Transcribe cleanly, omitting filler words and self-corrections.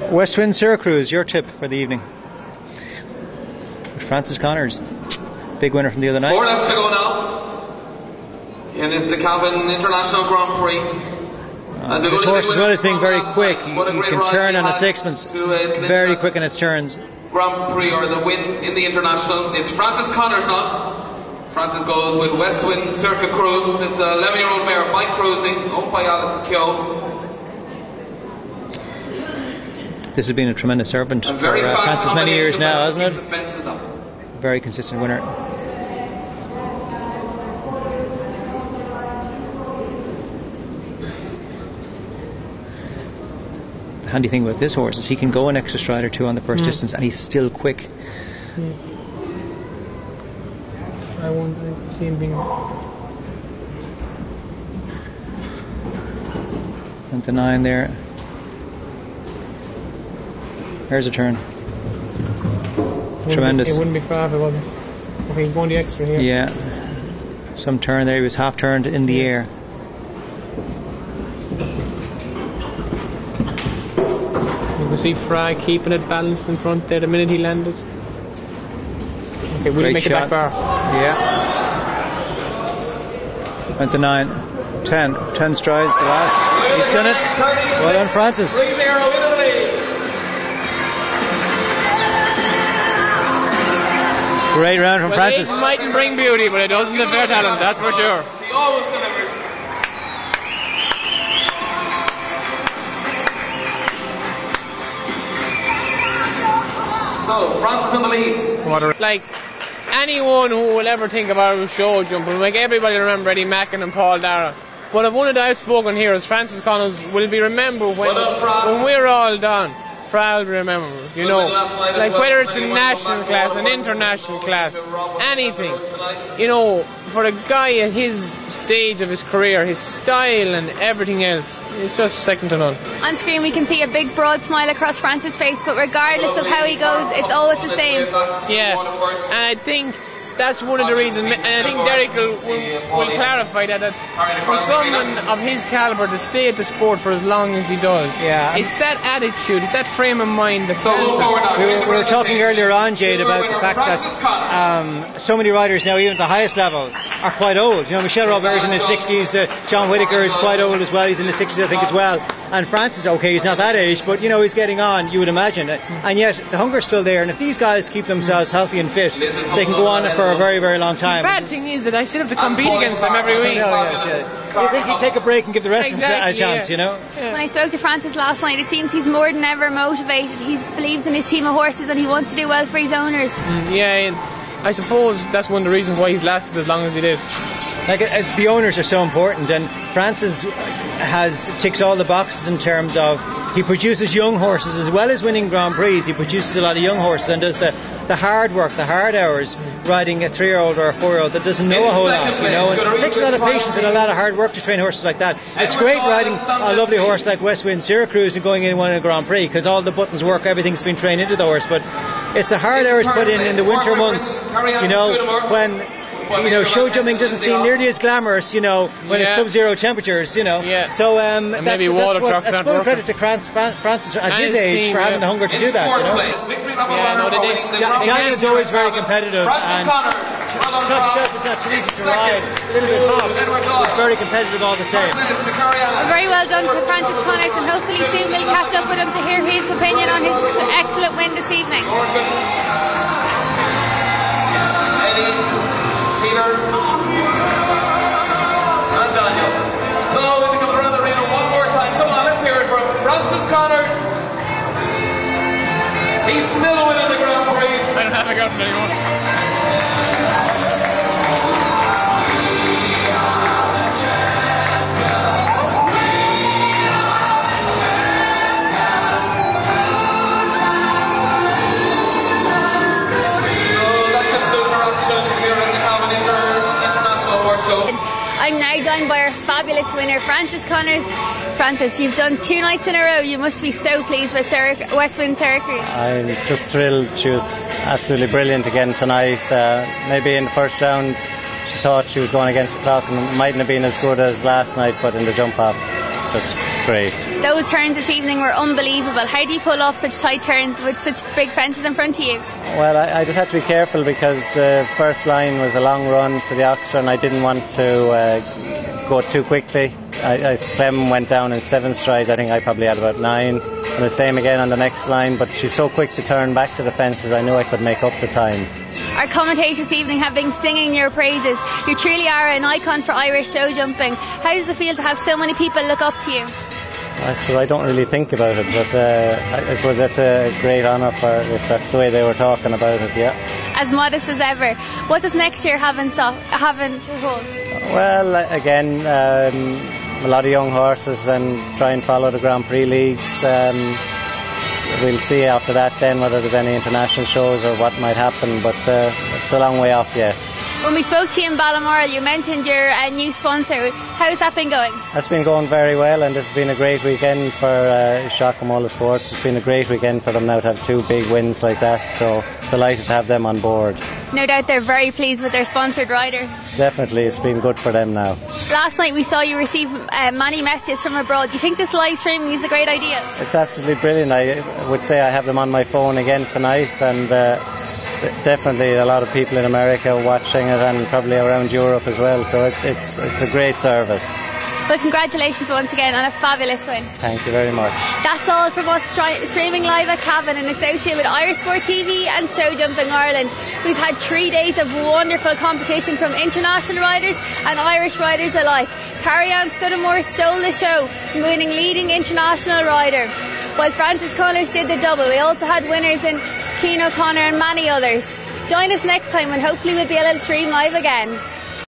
Westwinds Cirracruise, your tip for the evening. Francis Connors, big winner from the other night. 4 left to go now. And it's the Cavan International Grand Prix. This horse, as well as being very quick, you can turn on a sixpence, very quick in its turns. Grand Prix, or the win in the International. It's Francis Connors now. Francis goes with Westwinds Cirracruise. This 11-year-old mare, bike cruising, owned by Alice Keogh. This has been a tremendous servant for Francis many years now, hasn't it? The fences up. Very consistent winner. The handy thing about this horse is he can go an extra stride or two on the first distance and he's still quick. I won't see him being... And the 9 there. There's a turn. Tremendous. It wouldn't be far if it wasn't. Okay, he's going the extra here. Yeah. Some turn there. He was half turned in the air. You can see Fry keeping it balanced in front there the minute he landed. Okay, we'll make it back bar. Yeah. Went to 9. 10. 10 strides, the last. He's done it. Well done, Francis. Great round from Francis. It mightn't bring beauty, but it doesn't have fair talent, that's for sure. He always delivers. So, Francis in the lead. Like, anyone who will ever think about a show jump will make everybody remember Eddie Mackin and Paul Dara. But if one of the outspoken heroes, Francis Connors, will be remembered when we're all done. Proud to remember, you know, like whether it's a national class, an international class, anything, you know, for a guy at his stage of his career, his style and everything else, it's just second to none. On screen we can see a big broad smile across Francis' face, but regardless of how he goes, it's always the same. Yeah, and I think that's one of the reasons, and I think Derek will clarify that for someone of his calibre to stay at the sport for as long as he does, it's that attitude, it's that frame of mind that we were talking earlier on, Jade, about the fact that so many riders now, even at the highest level, are quite old. You know, Michel Robert's in his 60s, John Whittaker is quite old as well, he's in his 60s I think as well, and Francis, okay, he's not that age, but you know, he's getting on, you would imagine, and yet the hunger's still there, and if these guys keep themselves healthy and fit, they can go on for a very, very long time. The bad thing is that I still have to compete against them every week. Yes. You think he'd take a break and give the rest of them a chance, you know? When I spoke to Francis last night, it seems he's more than ever motivated. He believes in his team of horses and he wants to do well for his owners. And I suppose that's one of the reasons why he's lasted as long as he did. Like, as the owners are so important, and Francis ticks all the boxes in terms of he produces young horses as well as winning Grand Prix. He produces a lot of young horses and does the hard work, the hard hours, riding a 3-year-old or a 4-year-old that doesn't know a whole lot, you know, and it takes a lot of patience and a lot of hard work to train horses like that. It's great riding a lovely horse like Westwinds Cirracruise and going in and winning a Grand Prix because all the buttons work, everything's been trained into the horse, but it's the hard hours put in the winter months, you know, when show jumping doesn't seem nearly as glamorous, you know, when it's sub-zero temperatures, you know. So that's full credit to Francis at his age for having the hunger to do that, you know. Daniel's always very competitive, and Tough Shelf is not too easy to ride, a little bit hot, but very competitive all the same. Very well done to Francis Connors, and hopefully soon we'll catch up with him to hear his opinion on his excellent win this evening. Peter and Daniel. So we can come around the arena one more time. Come on, let's hear it from Francis Connors. He's still winning the Grand Prix. I don't have a girlfriend anymore. I'm now joined by our fabulous winner, Francis Connors. Francis, you've done 2 nights in a row. You must be so pleased with Westwinds Cirracruise. I'm just thrilled. She was absolutely brilliant again tonight. Maybe in the first round she thought she was going against the clock and mightn't have been as good as last night, but in the jump off, just great. Those turns this evening were unbelievable. How do you pull off such tight turns with such big fences in front of you? Well, I just had to be careful because the first line was a long run to the Oxford and I didn't want to go too quickly. Clem went down in 7 strides. I think I probably had about 9. And the same again on the next line, but she's so quick to turn back to the fences, I knew I could make up the time. Our commentators this evening have been singing your praises. You truly are an icon for Irish show jumping. How does it feel to have so many people look up to you? I suppose I don't really think about it, but I suppose that's a great honour if that's the way they were talking about it, yeah. As modest as ever. What does next year have to hold? Well, again, a lot of young horses and try and follow the Grand Prix leagues. We'll see after that then whether there's any international shows or what might happen, but it's a long way off yet. When we spoke to you in Balmoral, you mentioned your new sponsor. How's that been going? That's been going very well, and this has been a great weekend for Shock-A-Mola Sports. It's been a great weekend for them now to have 2 big wins like that, so delighted to have them on board. No doubt they're very pleased with their sponsored rider. Definitely, it's been good for them now. Last night we saw you receive many messages from abroad. Do you think this live streaming is a great idea? It's absolutely brilliant. I would say I have them on my phone again tonight, and definitely a lot of people in America watching it and probably around Europe as well, so it's a great service. Well, congratulations once again on a fabulous win. Thank you very much. That's all from us streaming live at Cavan in association with Irish Sport TV and Show Jumping Ireland. We've had 3 days of wonderful competition from international riders and Irish riders alike. Carry-On Scudamore stole the show, winning leading international rider, while Francis Connors did the double. We also had winners in Cian O'Connor and many others. Join us next time when hopefully we'll be able to stream live again.